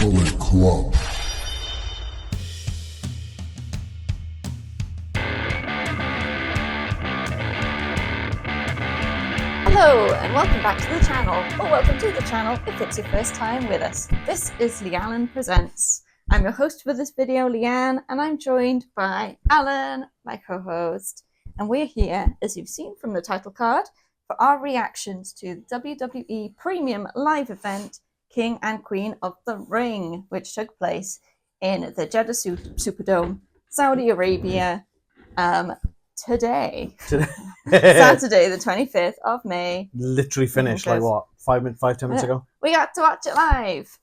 Bullet Club. Hello and welcome back to the channel, or welcome to the channel if it's your first time with us. This is Leanne Presents. I'm your host for this video, Leanne, and I'm joined by Alan, my co-host, and we're here, as you've seen from the title card, for our reactions to the WWE Premium Live event, King and Queen of the Ring, which took place in the Jeddah Superdome, Saudi Arabia, today. Saturday, the 25th of May. Literally finished, like what, 10 minutes ago? We got to watch it live.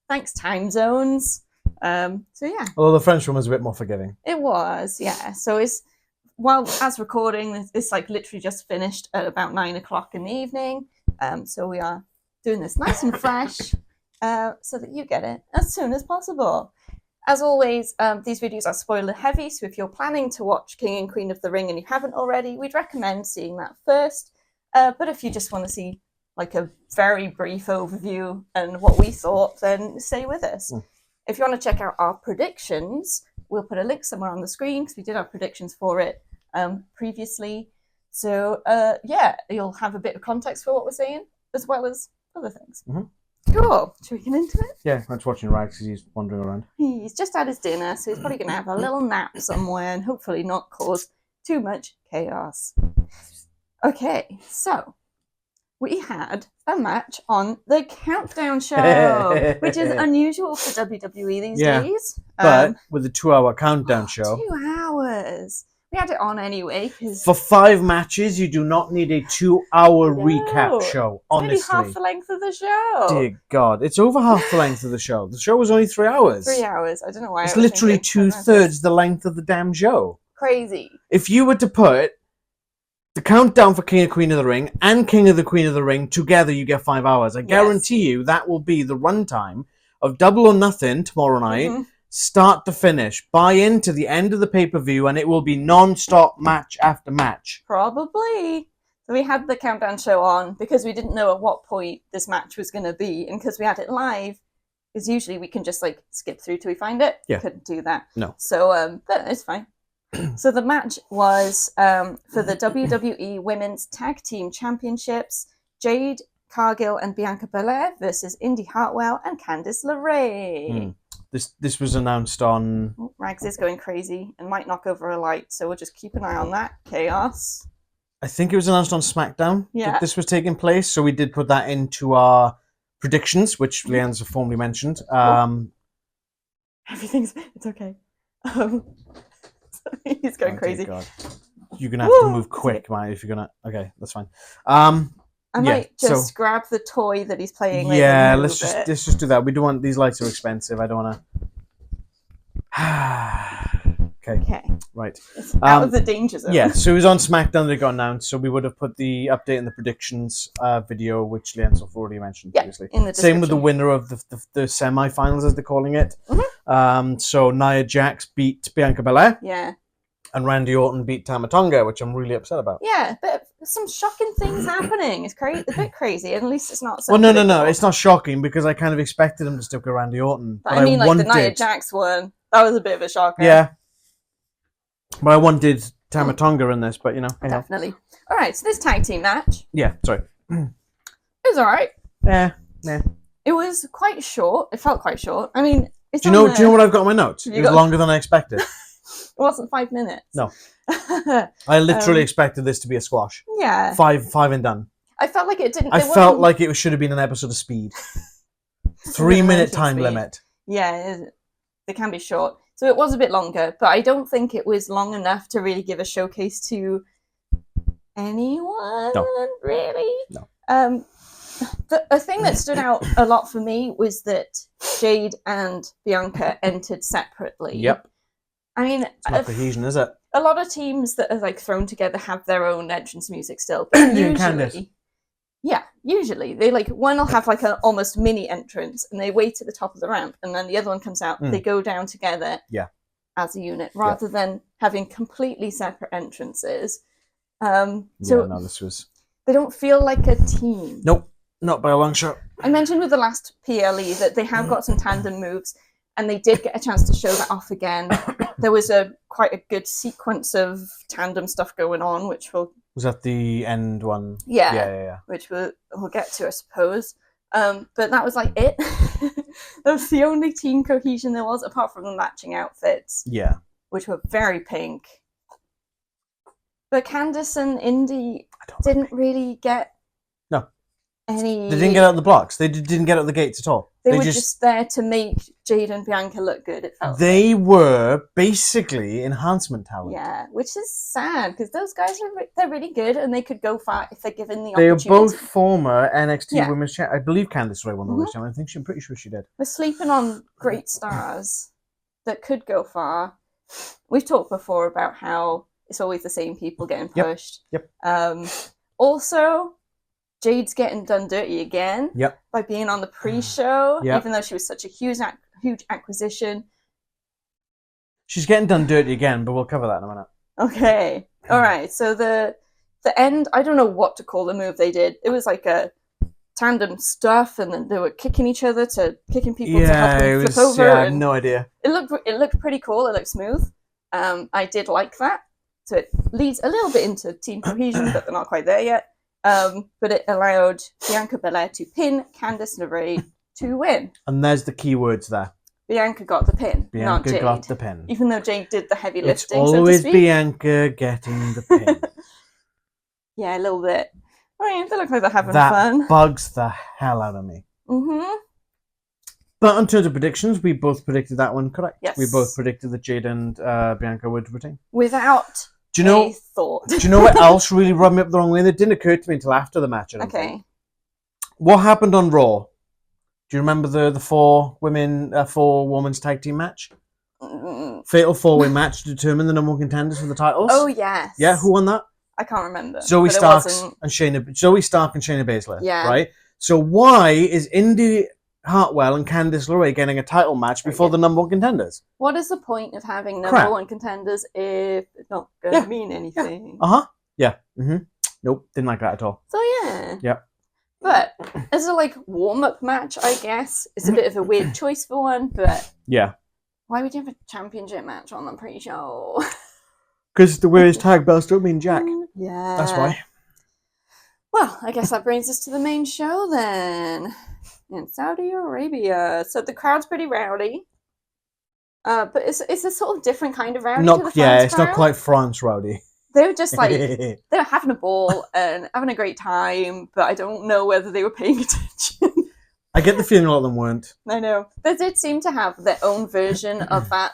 Thanks, time zones. So yeah. Although the French one was a bit more forgiving. It was, yeah. So it's, well, as recording, it's like literally just finished at about 9 o'clock in the evening. So we are doing this nice and fresh so that you get it as soon as possible. As always, these videos are spoiler heavy, so if you're planning to watch King and Queen of the Ring and you haven't already, we'd recommend seeing that first. But if you just want to see like a very brief overview and what we thought, then stay with us. If you want to check out our predictions, we'll put a link somewhere on the screen because we did have predictions for it previously. So yeah, you'll have a bit of context for what we're saying, as well as other things. Cool. Should we get into it? Yeah, I'm just watching Rags because he's wandering around. He's just had his dinner, so he's probably going to have a little nap somewhere and hopefully not cause too much chaos. Okay, so we had a match on the Countdown Show, which is unusual for WWE these days. But with a 2-hour countdown show. 2 hours. We had it on anyway. For 5 matches, you do not need a 2-hour recap show, honestly. It's only half the length of the show. Dear God. It's over half the length of the show. The show was only 3 hours. 3 hours. I don't know why. It's literally 2/3 the length of the damn show. Crazy. If you were to put the countdown for King and Queen of the Ring and King of the Queen of the Ring together, you get 5 hours. I guarantee you that will be the runtime of Double or Nothing tomorrow night. Start to finish. Buy into the end of the pay-per-view and it will be non-stop match after match. Probably. So we had the Countdown Show on because we didn't know at what point this match was going to be, and because we had it live, because usually we can just like skip through till we find it. Yeah. Couldn't do that. No. So but it's fine. So the match was for the WWE Women's Tag Team Championships, Jade, Cargill and Bianca Belair versus Indi, Hartwell and Candace LeRae. This was announced on... Oh, Rags is going crazy and might knock over a light, so we'll just keep an eye on that. Chaos. I think it was announced on SmackDown that this was taking place, so we did put that into our predictions, which Leanne's formally mentioned. Everything's... It's okay. He's going crazy. God. You're going to have to move quick, man, if you're going to... Okay, that's fine. I might just grab the toy that he's playing with. Yeah, let's just do that. We don't want... These lights are expensive. I don't want to... Okay. Right. It's out of the danger zone. Yeah, so it was on SmackDown that it got announced, so we would have put the update and the predictions video, which Leanne's already mentioned previously. In the Same with the winner of the semi-finals, as they're calling it. So Nia Jax beat Bianca Belair. Yeah. And Randy Orton beat Tama Tonga, which I'm really upset about. Yeah, but some shocking things happening. It's a bit crazy. At least it's not so... Well, no. It's not shocking because I kind of expected him to stick with Randy Orton. But I mean, like the Nia Jax one, that was a bit of a shocker. Yeah. But I wanted Tama Tonga in this, but you know. Definitely. All right, so this tag team match. Yeah, sorry. It was all right. Yeah. It was quite short. It felt quite short. I mean, do you know what I've got in my notes? It was longer than I expected. It wasn't 5 minutes. No. I literally expected this to be a squash. Yeah. Five and done. I felt like it didn't... I felt like it should have been an episode of Speed. 3-minute time limit. Yeah, they can be short. So it was a bit longer, but I don't think it was long enough to really give a showcase to anyone, really. No. The thing that stood out a lot for me was that Jade and Bianca entered separately. Yep. I mean, it's not cohesion, is it? A lot of teams that are like thrown together have their own entrance music still, but usually they like one will have like an almost mini entrance, and they wait at the top of the ramp, and then the other one comes out. They go down together, as a unit, rather than having completely separate entrances. So no, this was... They don't feel like a team. Nope, not by a long shot. I mentioned with the last PLE that they have got some tandem moves, and they did get a chance to show that off again. There was quite a good sequence of tandem stuff going on, which will... Was that the end one? Yeah. Which we'll get to, I suppose. But that was like it. That was the only team cohesion there was, apart from the matching outfits. Yeah. Which were very pink. But Candace and Indi didn't really get any... They didn't get out of the blocks. They didn't get out of the gates at all. They were just there to make Jade and Bianca look good, it felt They were basically enhancement talent. Yeah, which is sad, because those guys, they're really good, and they could go far if they're given the They opportunity. are both former NXT Women's Champions. I believe Candace won the Women's Champion. I'm pretty sure she did. We're sleeping on great stars that could go far. We've talked before about how it's always the same people getting pushed. Yep. Also, Jade's getting done dirty again by being on the pre-show, even though she was such a huge acquisition. She's getting done dirty again, but we'll cover that in a minute. Okay. All right. So the end, I don't know what to call the move they did. It was like a tandem stuff, and then they were kicking each other kicking people to help them flip over. Yeah, I have no idea. It looked pretty cool. It looked smooth. I did like that. So it leads a little bit into team cohesion, but they're not quite there yet. But it allowed Bianca Belair to pin Candace LeRae to win. And there's the key words there. Bianca got the pin, not Jade. Bianca got the pin. Even though Jade did the heavy lifting, it's always Bianca getting the pin. Yeah, a little bit. I mean, they look like they're having fun. That bugs the hell out of me. Mm-hmm. But in terms of predictions, we both predicted that one correct. Yes. We both predicted that Jade and Bianca would retain. Without a thought. Do you know what else really rubbed me up the wrong way? That didn't occur to me until after the match. Okay. What happened on Raw? Do you remember the four women's tag team match? Fatal four-way match to determine the number one contenders for the titles? Oh, yes. Yeah, who won that? I can't remember. Zoe Stark and Shayna Baszler. Yeah. Right? So why is Indi Hartwell and Candace LeRae getting a title match before the number one contenders? What is the point of having number one contenders if it's not going to mean anything? Yeah. Yeah. Mm-hmm. Nope. Didn't like that at all. So, yeah. Yep. But as a warm-up match, I guess, it's a bit of a weird choice for one, but... Yeah. Why would you have a championship match on the pre-show? Because the way his tag belts don't mean jack. Yeah. That's why. Well, I guess that brings us to the main show then. In Saudi Arabia. So the crowd's pretty rowdy. But it's a sort of different kind of rowdy to the France it's crowd. not quite France rowdy. They were just they're having a ball and having a great time, but I don't know whether they were paying attention. I get the feeling a lot of them weren't. I know. They did seem to have their own version of that,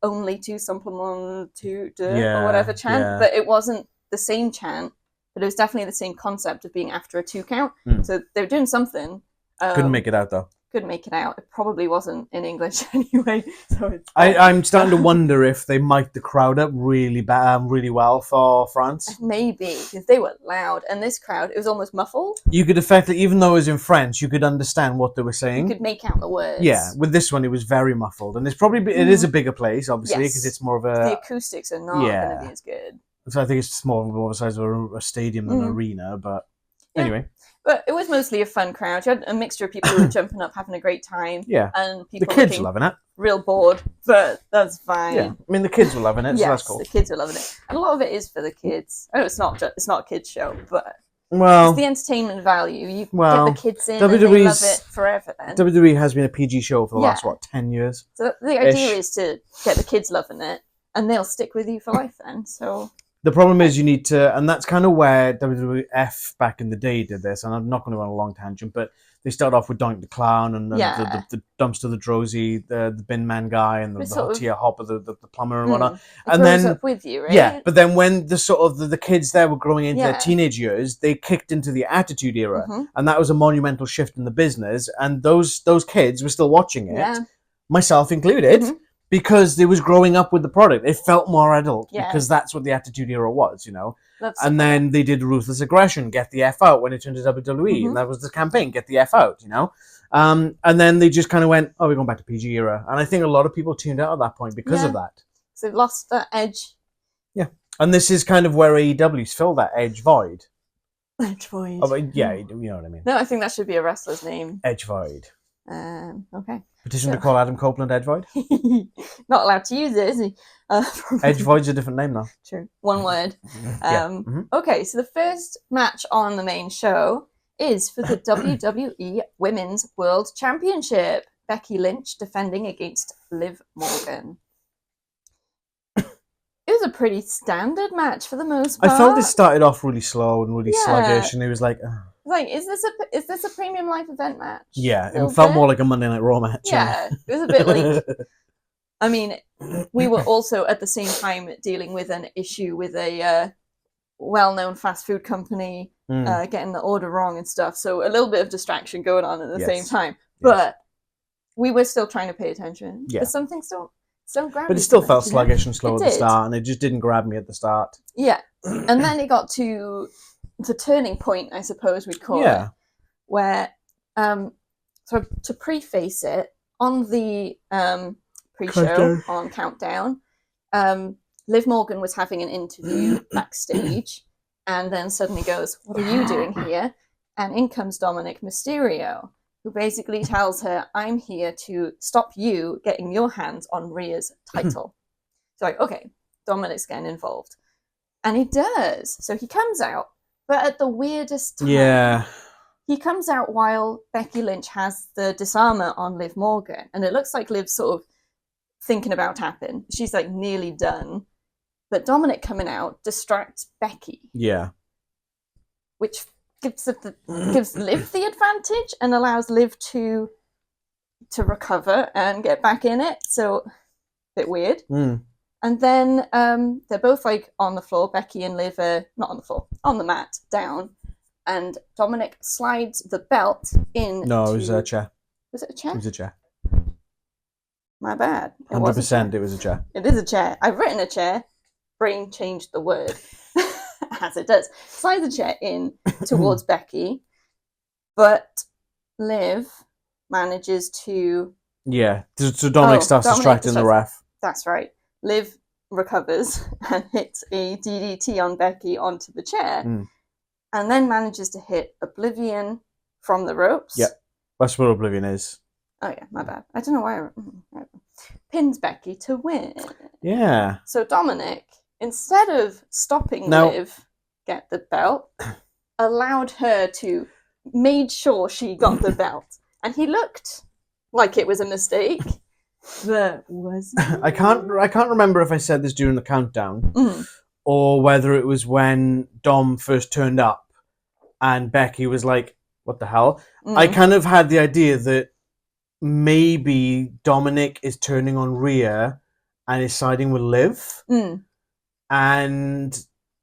only two simplement to or whatever chant, but it wasn't the same chant, but it was definitely the same concept of being after a 2 count. So they were doing something. Couldn't make it out though. Couldn't make it out. It probably wasn't in English anyway. So I'm starting to wonder if they mic'd the crowd up really well for France. Maybe, because they were loud, and this crowd, it was almost muffled. You could effectively, even though it was in French, you could understand what they were saying. You could make out the words. Yeah, with this one, it was very muffled, and it is a bigger place, obviously, because it's more of a. The acoustics are not going to be as good. So I think it's more of a size of a stadium than an arena, but anyway. But it was mostly a fun crowd. You had a mixture of people who were jumping up, having a great time. Yeah. And people the kids were loving it. Real bored, but that's fine. Yeah. I mean, the kids were loving it, so that's cool. The kids were loving it. And a lot of it is for the kids. I know it's not a kids show, but it's the entertainment value. You get the kids in and they love it forever then. WWE has been a PG show for the last, 10 years? So the idea is to get the kids loving it, and they'll stick with you for life then, so... The problem is you need to, and that's kind of where WWF back in the day did this, and I'm not going to run a long tangent, but they started off with Doink the Clown and the Dumpster the Drozy, the Bin Man guy, and the Tia Hopper, the plumber and whatnot. And then up with you, right? Yeah, but then when the kids there were growing into their teenage years, they kicked into the Attitude Era, and that was a monumental shift in the business, and those kids were still watching it, myself included. Because they was growing up with the product. It felt more adult because that's what the Attitude Era was, And then they did Ruthless Aggression, Get the F Out, when it turned to WWE. And that was the campaign, Get the F Out, And then they just kind of went, we're going back to PG Era. And I think a lot of people tuned out at that point because of that. So they've lost that edge. Yeah. And this is kind of where AEW's filled that edge void. Edgevoid. Oh, but yeah, you know what I mean. No, I think that should be a wrestler's name. Edgevoid. Okay. Petition to call Adam Copeland Edgevoid. Not allowed to use it, is he? Edgevoid's a different name now. True. One word. Yeah. Okay, so the first match on the main show is for the WWE Women's World Championship. Becky Lynch defending against Liv Morgan. It was a pretty standard match for the most part. I felt it started off really slow and really sluggish, and it was like, like, is this a Premium Live event match? Yeah, it felt more like a Monday Night Raw match. Yeah, it was a bit like. I mean, we were also at the same time dealing with an issue with a well-known fast food company getting the order wrong and stuff. So a little bit of distraction going on at the same time, but we were still trying to pay attention. Yeah, but something still grabbed. But it still felt sluggish and slow at the start, and it just didn't grab me at the start. Yeah, and then it got to the turning point, I suppose we'd call it, where so to preface it on the pre-show on Countdown, Liv Morgan was having an interview backstage, and then suddenly goes, "What are you doing here?" And in comes Dominic Mysterio, who basically tells her, "I'm here to stop you getting your hands on Rhea's title." So like, okay, Dominic's getting involved. And he does. So he comes out, but at the weirdest time. Yeah. He comes out while Becky Lynch has the disarmer on Liv Morgan. And it looks like Liv's sort of thinking about tapping. She's like nearly done. But Dominic coming out distracts Becky. Yeah. Which gives Liv the advantage and allows Liv to recover and get back in it. So, a bit weird. And then they're both like on the floor. Becky and Liv are not on the floor, on the mat, down. And Dominic slides the belt in. No, it was a chair. Was it a chair? It was a chair. My bad. 100% it was a chair. It is a chair. I've written a chair. Brain changed the word. As it does. Slides the chair in towards Becky. But Liv manages to... Yeah. So Dominic starts distracting the ref. That's right. Liv recovers and hits a DDT on Becky onto the chair. And then manages to hit Oblivion from the ropes. Yep. That's what Oblivion is. Oh, yeah. My bad. I don't know why. Pins Becky to win. Yeah. So Dominic, instead of stopping Liv get the belt, allowed her to... made sure she got the belt. And he looked like it was a mistake. But was it? I can't remember if I said this during the countdown or whether it was when Dom first turned up and Becky was like, what the hell? I kind of had the idea that maybe Dominic is turning on Rhea and is siding with Liv. And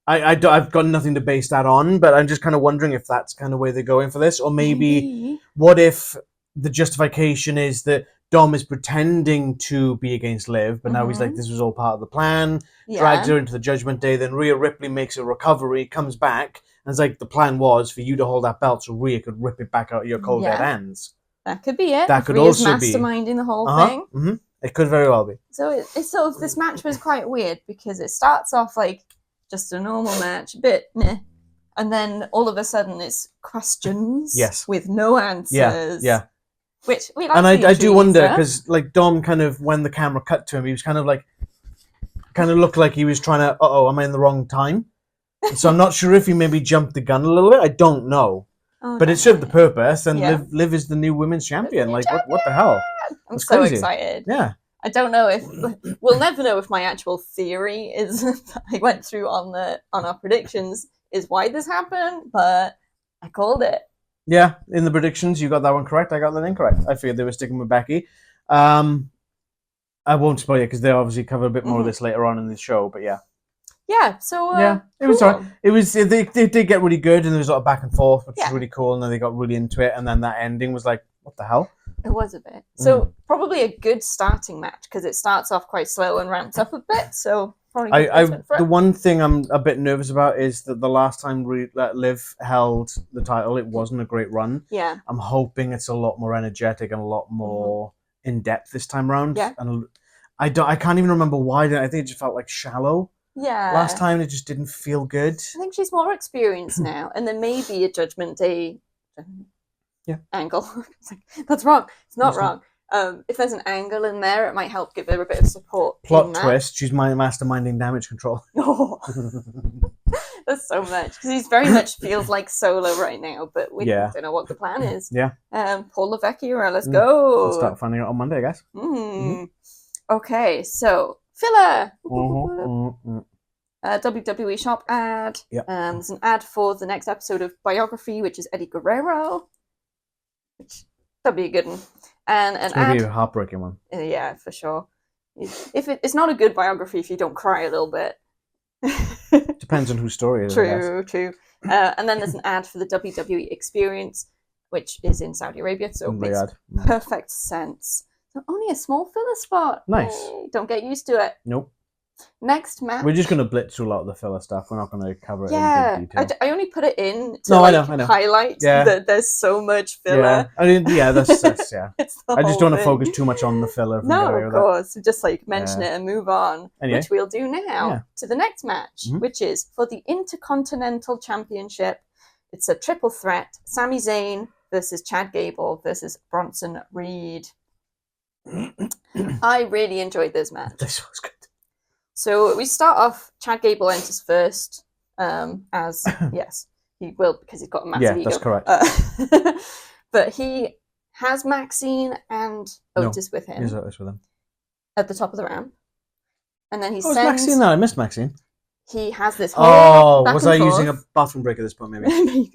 I've got nothing to base that on, but I'm just kind of wondering if that's kind of where they're going for this. Or maybe what if the justification is that Dom is pretending to be against Liv, but now he's like, this was all part of the plan, drags her into the Judgment Day, then Rhea Ripley makes a recovery, comes back, and it's like, the plan was for you to hold that belt so Rhea could rip it back out of your cold dead hands. That could be it. That could Rhea's also be masterminding the whole thing. It could very well be. So it's sort of, this match was quite weird because it starts off like just a normal match, a bit meh, and then all of a sudden it's questions with no answers. Yeah. Which we like. And I do wonder, because like Dom kind of, when the camera cut to him, he was kind of looked like he was trying to, am I in the wrong time? So I'm not sure if he maybe jumped the gun a little bit. I don't know. But it served the purpose, and Liv is the new women's champion. Like, what the hell? I'm so excited. Yeah. I don't know if we'll never know if my actual theory is I went through on our predictions is why this happened, but I called it. Yeah, in the predictions, you got that one correct. I got that incorrect. I figured they were sticking with Becky. I won't spoil it because they obviously cover a bit more of this later on in the show. But yeah. Yeah. So it was alright. It was they did get really good, and there was a lot of back and forth, which was really cool. And then they got really into it, and then that ending was like, what the hell? It was a bit. So probably a good starting match because it starts off quite slow and ramps up a bit. So. The one thing I'm a bit nervous about is that the last time Liv held the title, it wasn't a great run. Yeah. I'm hoping it's a lot more energetic and a lot more in depth this time around. Yeah. And I can't even remember why. I think it just felt like shallow. Yeah. Last time it just didn't feel good. I think she's more experienced now, and there may be a Judgment Day angle. That's wrong. It's not wrong. If there's an angle in there, it might help give her a bit of support. Plot twist: she's masterminding Damage Control. Oh, that's so much because he's very much feels like Solo right now, but we don't know what the plan is. Yeah. Pull the Valkyria. Let's go. We'll start finding out on Monday, I guess. Okay, so filler. WWE shop ad. Yep. There's an ad for the next episode of Biography, which is Eddie Guerrero. Which that'd be a good one. And an ad. Maybe a heartbreaking one. Yeah, for sure. It's not a good biography if you don't cry a little bit. Depends on whose story it is. True. And then there's an ad for the WWE Experience, which is in Saudi Arabia, so it makes perfect sense. So only a small filler spot. Nice. Don't get used to it. Nope. Next match. We're just going to blitz through a lot of the filler stuff. We're not going to cover it in big detail. I only put it in to I know. Highlight that there's so much filler. Yeah, I mean, that's yeah. I just don't want to focus too much on the filler. No, of course. Just mention it and move on, which we'll do now to the next match, which is for the Intercontinental Championship. It's a triple threat: Sami Zayn versus Chad Gable versus Bronson Reed. I really enjoyed this match. This was good. So we start off, Chad Gable enters first, as, yes, he will because he's got a massive ego. Yeah, that's correct. But he has Maxine and Otis with him. He's Otis with him. At the top of the ramp. And then he sends... Maxine there? I missed Maxine. He has this whole was I using a bathroom break at this point, maybe?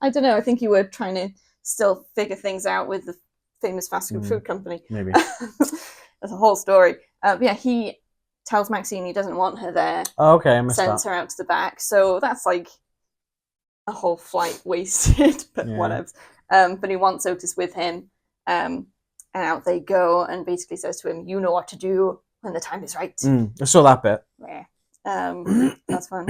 I don't know. I think you were trying to still figure things out with the famous fast food company. Maybe. That's a whole story. He tells Maxine he doesn't want her there. Oh, okay, I missed that. Sends her out to the back. So that's a whole flight wasted, but whatever. But he wants Otis with him. And out they go and basically says to him, you know what to do when the time is right. I saw that bit. Yeah. That's fun.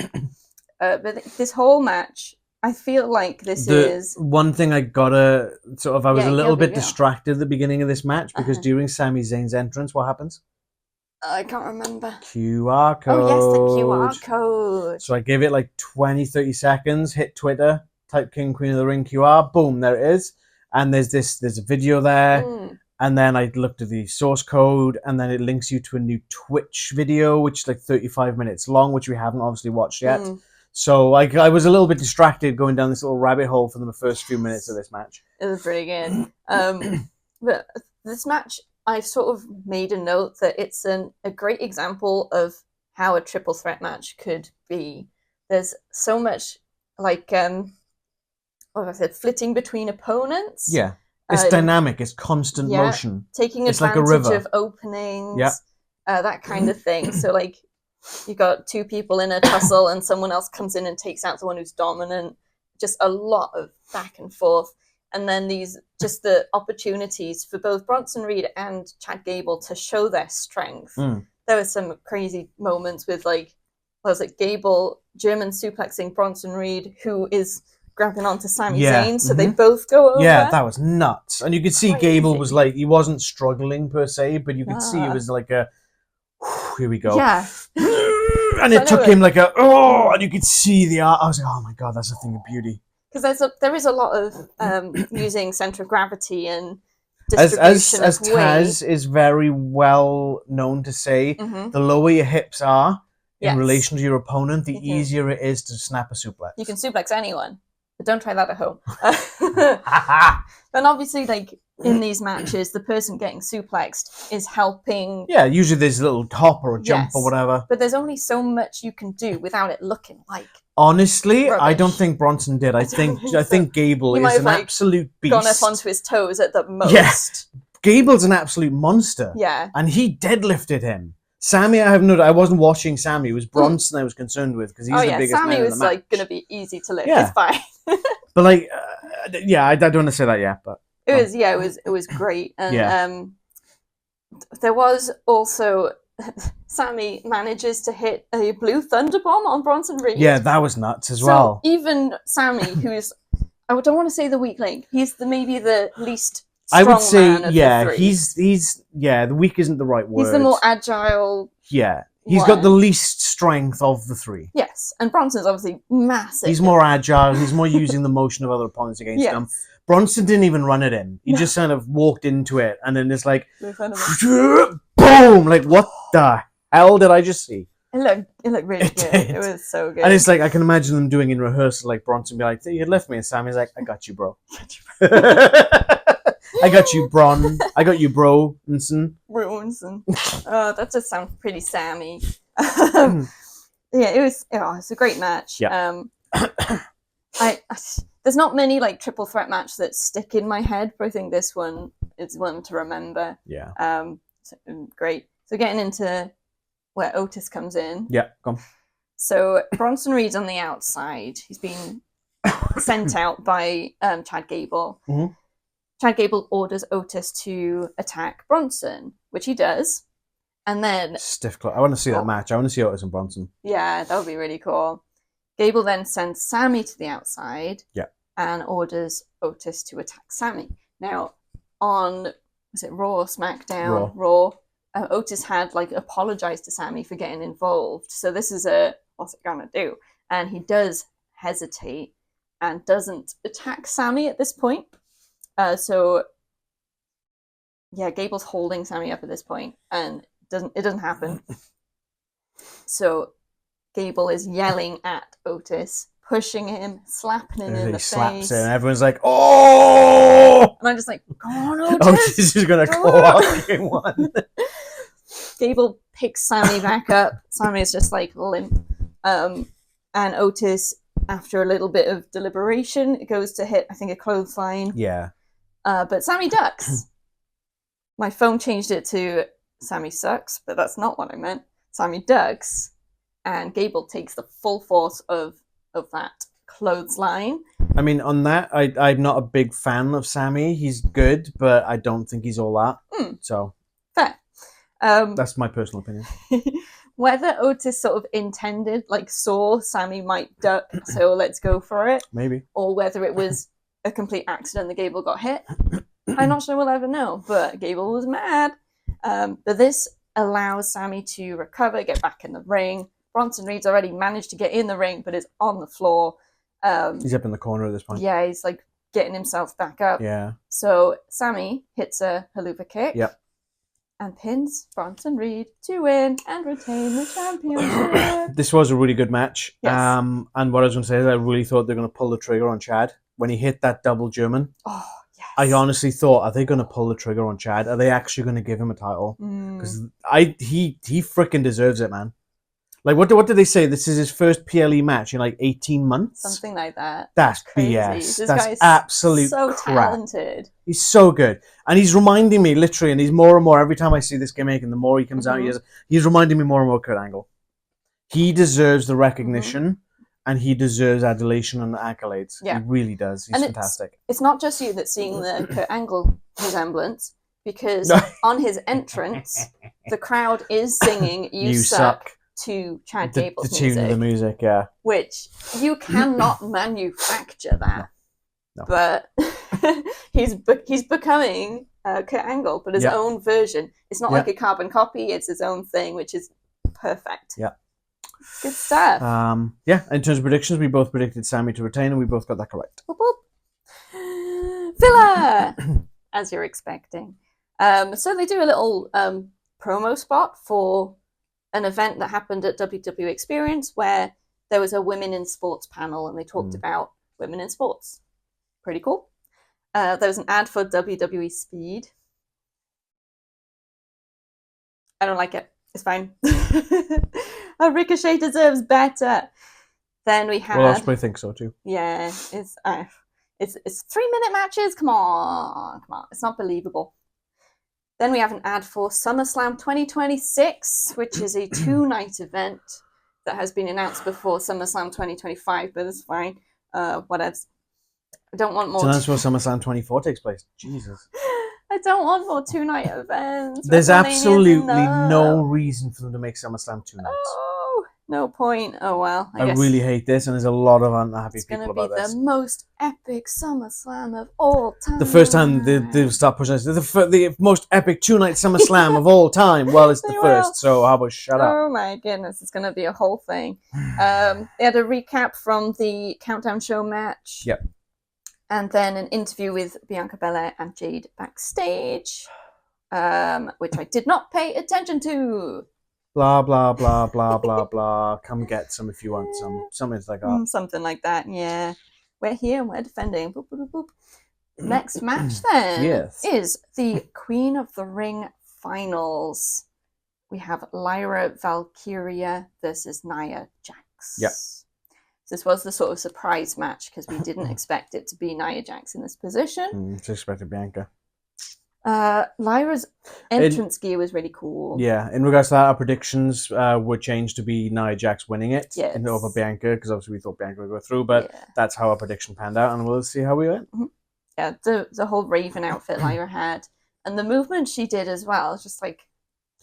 But this whole match, I feel like is... One thing I gotta... I was a little bit distracted at the beginning of this match because during Sami Zayn's entrance, what happens? I can't remember. QR code. Oh, yes, the QR code. So I gave it 20, 30 seconds, hit Twitter, type King Queen of the Ring QR, boom, there it is. And there's a video there. And then I looked at the source code, and then it links you to a new Twitch video, which is 35 minutes long, which we haven't obviously watched yet. So I was a little bit distracted going down this little rabbit hole for the first few minutes of this match. It was pretty good. But this match, I've sort of made a note that it's a great example of how a triple threat match could be. There's so much flitting between opponents. Yeah. It's dynamic. It's constant motion. Taking advantage of openings. That kind of thing. So you got two people in a tussle and someone else comes in and takes out the one who's dominant. Just a lot of back and forth. And then the opportunities for both Bronson Reed and Chad Gable to show their strength. There were some crazy moments with Gable German suplexing Bronson Reed, who is grabbing onto Sami Zayn, so they both go over. Yeah, that was nuts. And you could see Gable was he wasn't struggling per se, but you could see it was here we go. Yeah. And it took him and you could see the art. I was oh my God, that's a thing of beauty. Because there is a lot of using center of gravity and distribution as Taz is very well known to say, the lower your hips are in relation to your opponent, the easier it is to snap a suplex. You can suplex anyone, but don't try that at home. Then obviously, in these matches, the person getting suplexed is helping. Yeah, usually there's a little hop or a jump or whatever. But there's only so much you can do without it looking like. Honestly, rubbish. I don't think Bronson did. I think Gable is an absolute beast. Gone up onto his toes at the most. Yes, Gable's an absolute monster. Yeah, and he deadlifted him. Sami, I wasn't watching Sami. It was Bronson I was concerned with because he's the biggest Sami man was in the match. going to be easy to lift. Yeah. It's fine. But I don't want to say that yet. But it was great, and there was also Sami manages to hit a blue thunder bomb on Bronson Reed. Yeah, that was nuts as well. Even Sami, who's I don't want to say the weak link, he's maybe the least. I would say, he's the weak isn't the right word. He's the more agile. Yeah, He's got the least strength of the three. Yes, and Bronson's obviously massive. He's more agile. He's more using the motion of other opponents against him. Bronson didn't even run at him. He just kind of walked into it, and then it's like, boom! Like, what the hell did I just see? It looked really good. It was so good. And it's like, I can imagine them doing in rehearsal, like Bronson be like, you left me, and Sami's like, I got you, bro. I got you, Bron. I got you, Bronson. Oh, that just sounds pretty Sami. It was a great match. Yeah. There's not many like triple threat matches that stick in my head, but I think this one is one to remember. Yeah. Great. So getting into where Otis comes in. Yeah, come. So Bronson Reed's on the outside. He's been sent out by Chad Gable. Mm-hmm. Chad Gable orders Otis to attack Bronson, which he does. And then... Stiff clock. I want to see that match. I want to see Otis and Bronson. Yeah, that would be really cool. Gable then sends Sami to the outside. Yeah. And orders Otis to attack Sami. Now, on, was it Raw or SmackDown? Raw. Otis had apologized to Sami for getting involved. So this is what's it gonna do? And he does hesitate and doesn't attack Sami at this point. Gable's holding Sami up at this point, and it doesn't happen. So Gable is yelling at Otis, pushing him, slapping him in the face. Slaps him, and everyone's like, "Oh!" And I'm just like, "Go on, Otis! Otis is gonna claw out game one." Gable picks Sami back up. Sami is just like limp, and Otis, after a little bit of deliberation, it goes to hit, I think, a clothesline. Yeah. But Sami ducks. My phone changed it to Sami sucks, but that's not what I meant. Sami ducks, and Gable takes the full force of that clothesline. I mean, on that, I'm not a big fan of Sami. He's good, but I don't think he's all that. So fair. That's my personal opinion. Whether Otis sort of intended, saw Sami might duck, so let's go for it. Maybe. Or whether it was a complete accident that Gable got hit. I'm not sure we'll ever know, but Gable was mad. But this allows Sami to recover, get back in the ring. Bronson Reed's already managed to get in the ring, but is on the floor. He's up in the corner at this point. Yeah, he's getting himself back up. Yeah. So Sami hits a haluva kick. Yep. And pins Bronson Reed to win and retain the championship. This was a really good match. Yes. And what I was going to say is I really thought they were going to pull the trigger on Chad when he hit that double German. Oh, yes. I honestly thought, are they going to pull the trigger on Chad? Are they actually going to give him a title? Because he freaking deserves it, man. What did they say? This is his first PLE match in 18 months? Something like that. That's crazy. BS. That's absolute so crap. Talented. He's so good. And he's reminding me, literally, and he's more and more, every time I see this gimmick and the more he comes out, he's reminding me more and more of Kurt Angle. He deserves the recognition and he deserves adulation and accolades. Yeah. He really does. He's fantastic. It's not just you that's seeing the Kurt Angle resemblance, because on his entrance, the crowd is singing You Suck to Chad Gable's music. The tune of the music, yeah. Which you cannot manufacture that. No. But he's becoming Kurt Angle, but his own version. It's not like a carbon copy, it's his own thing, which is perfect. Yeah. Good stuff. In terms of predictions, we both predicted Sami to retain, and we both got that correct. Boop, boop. Filler! As you're expecting. So they do a little promo spot for an event that happened at WWE Experience where there was a women in sports panel and they talked about women in sports. Pretty cool. There was an ad for WWE Speed. I don't like it. It's fine. Ricochet deserves better. Then we had... Well, I think so too. Yeah, it's 3-minute matches. Come on. It's not believable. Then we have an ad for SummerSlam 2026, which is a 2-night event that has been announced before SummerSlam 2025, but it's fine. Whatevs. I don't want more. So that's where SummerSlam 24 takes place. Jesus. I don't want more 2-night events. There's absolutely no reason for them to make SummerSlam 2 nights. Oh, No point. Oh well. I guess really hate this, and there's a lot of unhappy it's people gonna be about this. the most epic SummerSlam of all time. The first time they start pushing this, the most epic 2-night SummerSlam of all time. Well, it's the first, so how about shut up? Oh my goodness, it's gonna be a whole thing. They had a recap from the Countdown Show match. Yep. And then an interview with Bianca Belair and Jade backstage, which I did not pay attention to. Blah blah blah blah blah blah. Come get some if you want some. Something like that. Something like that. Yeah. We're here and we're defending. Boop, boop, boop. Next match then is the Queen of the Ring finals. We have Lyra Valkyria versus Nia Jax. Yep. This was the sort of surprise match because we didn't expect it to be Nia Jax in this position. Just expected Bianca. Lyra's entrance gear was really cool. Yeah, in regards to that, our predictions were changed to be Nia Jax winning it over Bianca, because obviously we thought Bianca would go through, but that's how our prediction panned out, and we'll see how we went. Mm-hmm. Yeah, the whole Raven outfit Lyra had, and the movement she did as well, just like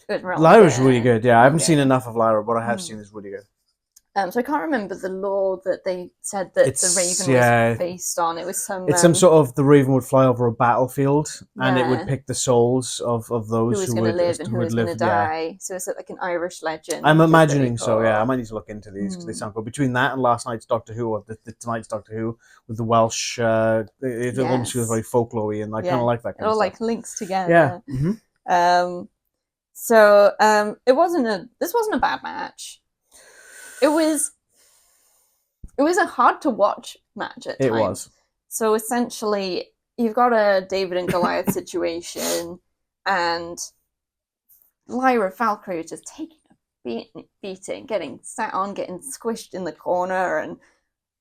good. Lyra's really good. Yeah, I haven't seen enough of Lyra, but what I have seen is really good. So I can't remember the law that they said that the Raven was based on. It was some. It's some sort of the Raven would fly over a battlefield, and it would pick the souls of those who was going to live and who was going to die. So it's like an Irish legend. I'm imagining so. Yeah, I might need to look into these because they sound cool. Between that and last night's Doctor Who, or tonight's Doctor Who with the Welsh, it almost feels very folklory, and I kind of like that. Kind it all of like links together. Yeah. This wasn't a bad match. It was a hard to watch match at times. It was. So essentially, you've got a David and Goliath situation, and Lyra Valkyria just taking a beating, getting sat on, getting squished in the corner, and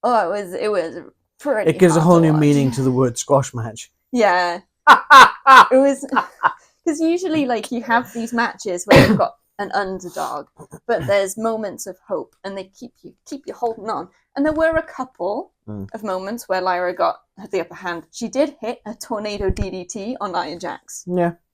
it was pretty. It gives a whole new watch. meaning to the word squash match. Yeah, it was because usually, like, you have these matches where you've got an underdog, but there's moments of hope, and they keep you holding on. And there were a couple of moments where Lyra got the upper hand. She did hit a tornado DDT on Nia Jax,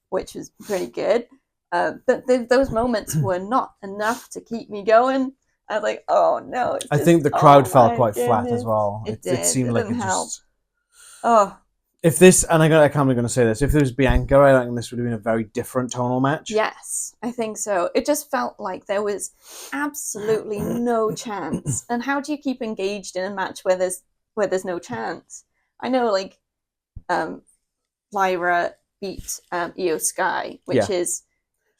which was pretty good. But those moments were not enough to keep me going. I was like, oh no! I think the crowd felt quite flat as well. It seemed like it help. just. Oh. If this, and I can't believe going to say this, if there was Bianca, I think this would have been a very different tonal match. Yes, I think so. It just felt like there was absolutely no chance. And how do you keep engaged in a match where there's no chance? I know, like, Lyra beat Io Sky, which is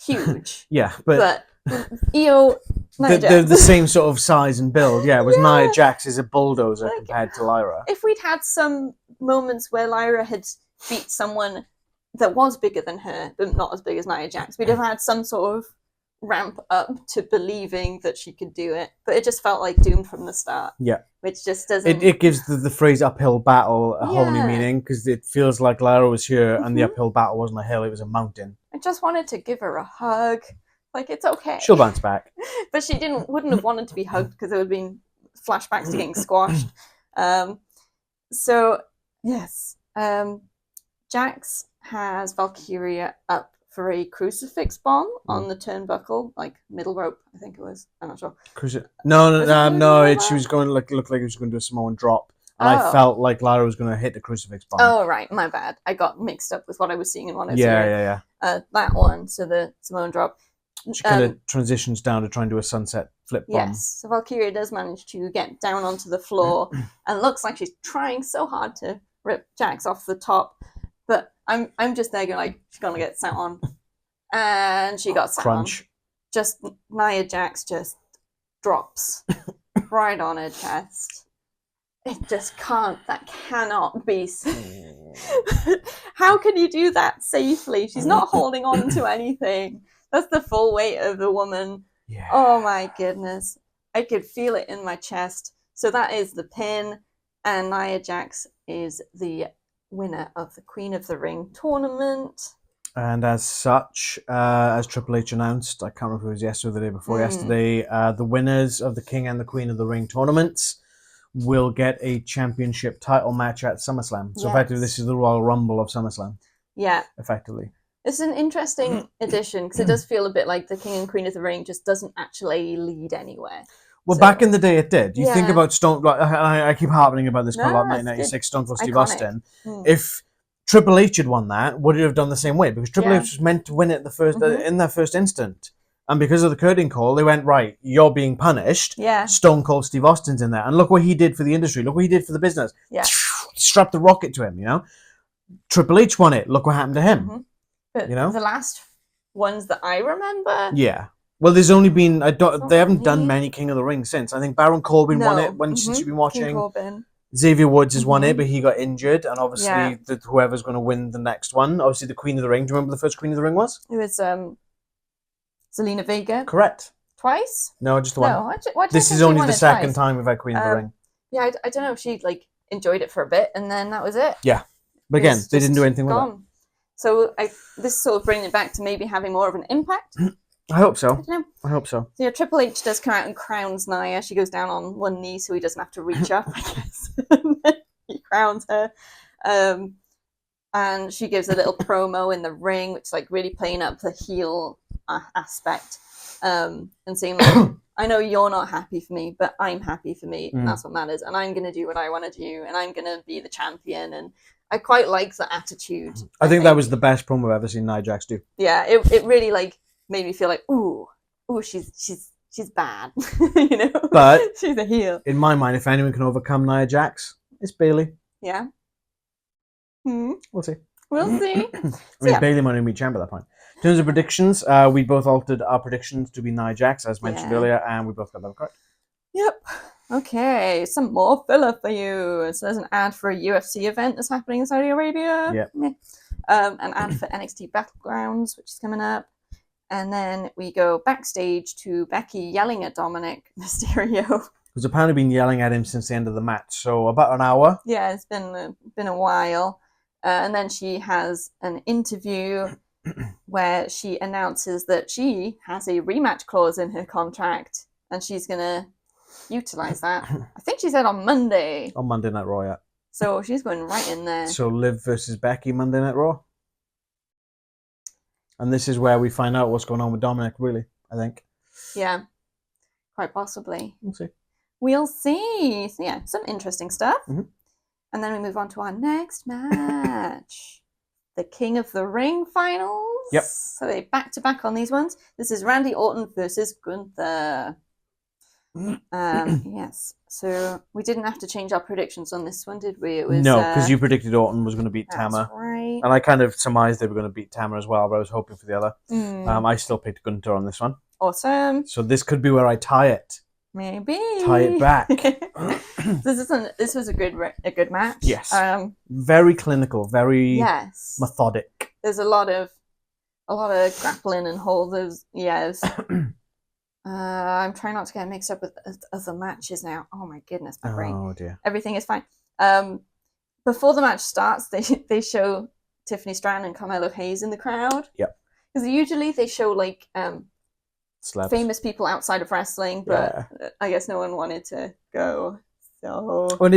huge. But Io... They're the same sort of size and build, whereas Nia Jax is a bulldozer compared to Lyra. If we'd had some moments where Lyra had beat someone that was bigger than her, but not as big as Nia Jax, we'd have had some sort of ramp up to believing that she could do it. But it just felt like doomed from the start. Yeah. Which just doesn't... It gives the phrase uphill battle a whole new meaning, because it feels like Lyra was here and the uphill battle wasn't a hill, it was a mountain. I just wanted to give her a hug. Like, it's okay. She'll bounce back. But she wouldn't have wanted to be hugged because there would have been flashbacks to getting squashed. Jax has Valkyria up for a crucifix bomb on the turnbuckle, like middle rope, I think it was. I'm not sure. No. She was going to look like she was going to do a Samoan drop. And I felt like Lyra was going to hit the crucifix bomb. Oh, right. My bad. I got mixed up with what I was seeing and what I was hearing. Yeah. That one. So the Samoan drop. She kind of transitions down to try and do a sunset flip bomb. Yes, so Valkyria does manage to get down onto the floor and looks like she's trying so hard to rip Jax off the top. But I'm just there going like, she's going to get sat on. And she got sat on. Just Nia Jax just drops right on her chest. It just can't. That cannot be. How can you do that safely? She's not holding on to anything. That's the full weight of the woman. Yeah. Oh my goodness. I could feel it in my chest. So that is the pin. And Nia Jax is the winner of the Queen of the Ring tournament. And as such, as Triple H announced, I can't remember if it was yesterday or the day before yesterday, the winners of the King and the Queen of the Ring tournaments will get a championship title match at SummerSlam. So effectively, this is the Royal Rumble of SummerSlam. Yeah. Effectively. It's an interesting addition because it does feel a bit like the King and Queen of the Ring just doesn't actually lead anywhere. Well, So- back in the day, it did. You think Yeah. about Stone. Like, I keep harping about this quite a No, lot. it's 1996, Stone Cold Steve Iconic. Austin. Mm. If Triple H had won that, would it have done the same way? Because Triple Yeah. H was meant to win it Mhm. in their first instant, and because of the curtain call, they went, right, you're being punished. Yeah. Stone Cold Steve Austin's in there, and look what he did for the industry. Look what he did for the business. Yeah. Strapped the rocket to him. You know, Triple H won it. Look what happened to him. Mhm. But You know? the last ones that I remember. Yeah. Well, there's only been they haven't done really- many King of the Ring since. I think Baron Corbin won No. it since you've been King watching. Corbin. Xavier Woods has won Mhm. it, but he got injured, and obviously Yeah. whoever's going to win the next one, obviously the Queen of the Ring. Do you remember the first Queen of the Ring was? It was Zelina Vega Correct. twice. No, just the one. No, why do I This think is she only won the it second twice? time we've had Queen of the Ring. Yeah, I don't know if she like enjoyed it for a bit and then that was it. But again, It's they didn't just do anything with it. gone. So this is sort of bringing it back to maybe having more of an impact. I hope so. I don't know. I hope so. So yeah, Triple H does come out and crowns Nia. She goes down on one knee so he doesn't have to reach up, I guess. He crowns her. And she gives a little promo in the ring, which is like really playing up the heel aspect. And saying like, I know you're not happy for me, but I'm happy for me. And that's what matters. And I'm going to do what I want to do. And I'm going to be the champion. And I quite like the attitude. I think that was the best promo I've ever seen Nia Jax do. Yeah, it really like made me feel like, ooh, she's bad. You know? But she's a heel. in my mind, if anyone can overcome Nia Jax, it's Bayley. Yeah. We'll see. We'll see. I mean, Bayley might only be champ at that point. In terms of predictions, we both altered our predictions to be Nia Jax, as mentioned earlier, and we both got them correct. Yep. Okay, some more filler for you. So there's an ad for a UFC event that's happening in Saudi Arabia. Yep. An ad for NXT Battlegrounds, which is coming up. And then we go backstage to Becky yelling at Dominic Mysterio. Who's apparently been yelling at him since the end of the match, so about an hour. Yeah, it's been a while. And then she has an interview where she announces that she has a rematch clause in her contract and she's going to utilize that. I think she said on Monday. On Monday Night Raw, yeah. So she's going right in there. So Liv versus Becky Monday Night Raw. And this is where we find out what's going on with Dominic, really, I think. Yeah, quite possibly. We'll see. We'll see. So yeah, some interesting stuff. Mhm. And then we move on to our next match. The King of the Ring finals. Yep. So they back-to-back on these ones. This is Randy Orton versus Gunther. Yes. So we didn't have to change our predictions on this one, did we? It was No, because you predicted Orton was going to beat that's Tama. right. And I kind of surmised they were going to beat Tama as well, but I was hoping for the other. Mm, I still picked Gunther on this one. awesome. So this could be where I tie it. Maybe Tie it back. This was a good match. Yes. Very clinical, very Yes. methodic. There's a lot of grappling and holds. Yes. I'm trying not to get mixed up with other matches now. Oh my goodness, my brain. Oh dear. Everything is fine. Before the match starts, they show Tiffany Stratton and Carmelo Hayes in the crowd. Yep. Because usually they show like Slabs. famous people outside of wrestling, but I guess no one wanted to go. So Well,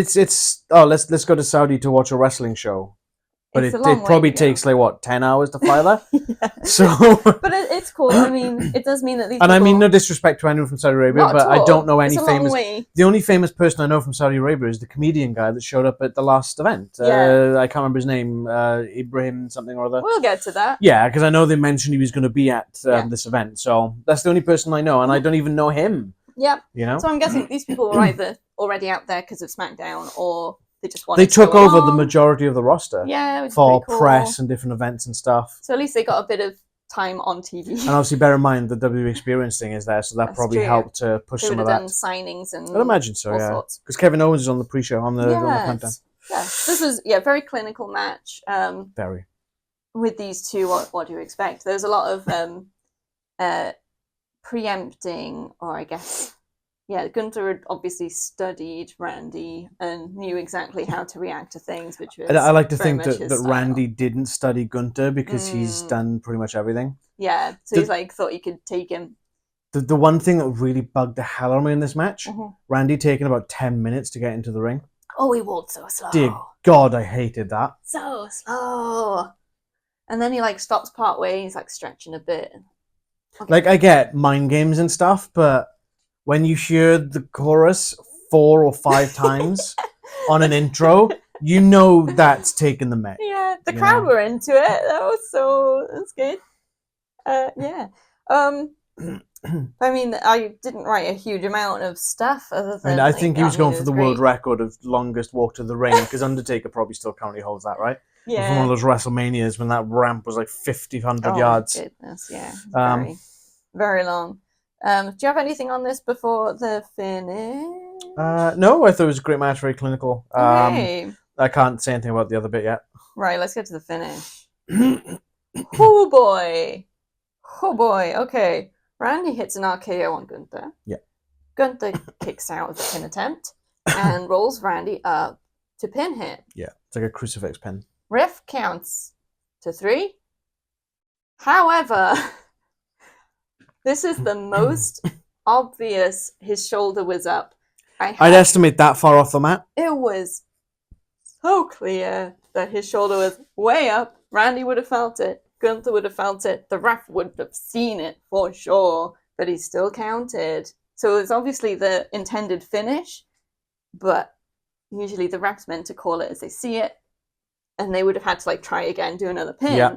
let's go to Saudi to watch a wrestling show. But it's it a long probably way to go. takes like what, 10 hours to fly there? Yeah. So But it's cool. I mean, it does mean that these and I mean people- no disrespect to anyone from Saudi Arabia, Not at but I all. don't know any It's a long famous way. the only famous person I know from Saudi Arabia is the comedian guy that showed up at the last event. Yeah. I can't remember his name, Ibrahim something or other. We'll get to that. Yeah, because I know they mentioned he was going to be at Yeah. this event, so that's the only person I know, and I don't even know him. Yep. You know, So I'm guessing these people were either already out there because of SmackDown, or they just wanted they to took go over the along. majority of the roster Yeah, which is for pretty cool. press and different events and stuff. So at least they got a bit of time on TV. And obviously, bear in mind the WWE Experience thing is there, so that That's probably true. helped to push They some would of have done that. signings and I'd imagine so, all yeah. sorts. Because Kevin Owens is on the pre-show on the countdown. Yes. This was very clinical match. Very. With these two, what do you expect? There's a lot of preempting, or I guess. Yeah, Gunther had obviously studied Randy and knew exactly how to react to things, which was I like to very think much that his style. Randy didn't study Gunther because he's done pretty much everything. Yeah, so he's like thought he could take him. The one thing that really bugged the hell out of me in this match, Mhm. Randy taking about 10 minutes to get into the ring. Oh, he walked so slow. Dear God, I hated that. So slow. And then he like stops part way. He's like stretching a bit. Okay. Like, I get mind games and stuff, but when you hear the chorus 4 or 5 times on an intro, you know that's taking the mic. Yeah, the crowd were into it. That's good. Yeah. I mean, I didn't write a huge amount of stuff other than. I think he was going for the great. world record of longest walk to the ring, because Undertaker probably still currently holds that, right? Yeah. From one of those WrestleManias when that ramp was like 100 yards. Oh, goodness, yeah. Very, very long. Do you have anything on this before the finish? No, I thought it was a great match, very clinical. Okay. I can't say anything about the other bit yet. Right, let's get to the finish. Oh boy. Oh boy, okay. Randy hits an RKO on Gunther. Yeah. Gunther kicks out of the pin attempt and rolls Randy up to pin him. Yeah, it's like a crucifix pin. Ref counts to 3. However, this is the most obvious his shoulder was up. I'd estimate that far off the mat. It was so clear that his shoulder was way up. Randy would have felt it. Gunther would have felt it. The ref would have seen it for sure, but he still counted. So it's obviously the intended finish, but usually the ref's meant to call it as they see it, and they would have had to like try again, do another pin. Yeah.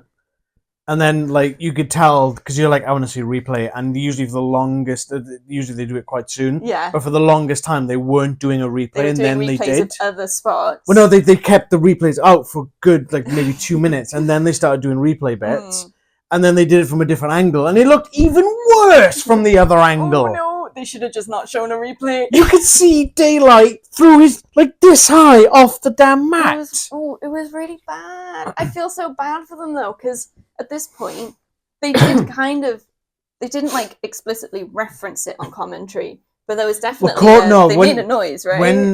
And then, like, you could tell, because you're like, I want to see a replay, and usually for the longest, usually they do it quite soon. Yeah. But for the longest time, they weren't doing a replay, and then they did. Of other spots. Well, no, they kept the replays out for good, like, maybe 2 minutes, and then they started doing replay bits, and then they did it from a different angle, and it looked even worse from the other angle. Oh, no. They should have just not shown a replay. You could see daylight through his, like, this high off the damn mat. It was really bad. I feel so bad for them, though, because at this point, they did they didn't, like, explicitly reference it on commentary, but there was definitely they made a noise, right? When